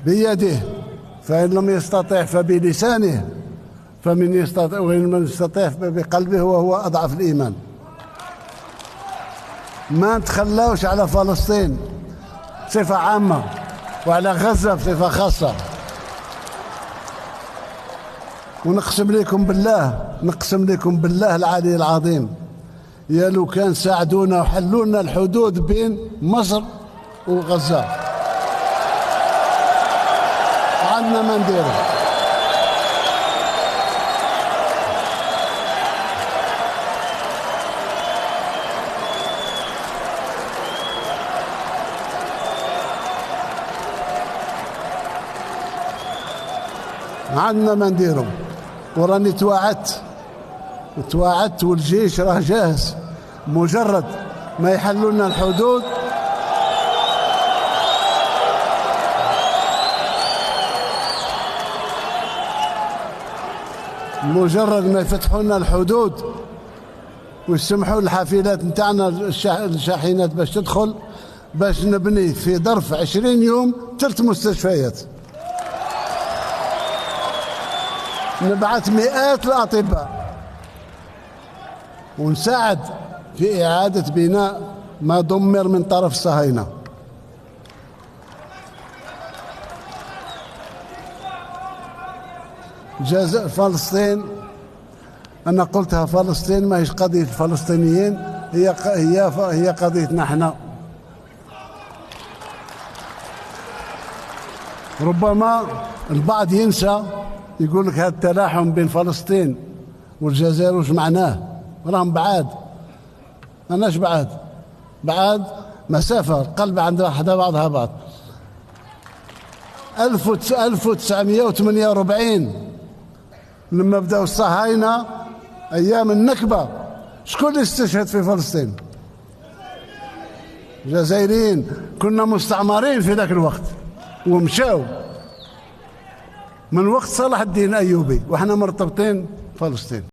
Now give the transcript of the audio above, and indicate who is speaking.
Speaker 1: بيده، فإن لم يستطع فبلسانه، فمن يستطيع، وإن لم يستطيع بقلبه وهو أضعف الإيمان. ما نتخلاوش على فلسطين بصفة عامة وعلى غزة بصفة خاصة. ونقسم لكم بالله العلي العظيم، يا لو كان ساعدونا وحلوا لنا الحدود بين مصر وغزة عندنا ما نديرو. عندنا ما نديرو، وراني توعدت والجيش راه جاهز. مجرد ما يحلوا لنا الحدود مجرد ما يفتحوا لنا الحدود ويسمحوا الحافلات نتاعنا الشاحنات باش تدخل، باش نبني في ظرف 20 يوم 3 مستشفيات، نبعث مئات الأطباء، ونساعد في إعادة بناء ما دمر من طرف الصهاينة. جزاء فلسطين، أنا قلتها، فلسطين ما هيش قضية الفلسطينيين، هي قضيتنا احنا. ربما البعض ينسى، يقول لك هذا التلاحم بين فلسطين والجزائر وش معناه؟ راهم بعاد، ماناش بعاد مسافة، القلب عند حدا بعضها بعض. 1948 لما بدأوا الصهاينة أيام النكبة، شكون اللي استشهد في فلسطين؟ الجزائريين. كنا مستعمرين في ذاك الوقت ومشاو من وقت صلاح الدين الأيوبي، وإحنا مرتبطين فلسطين.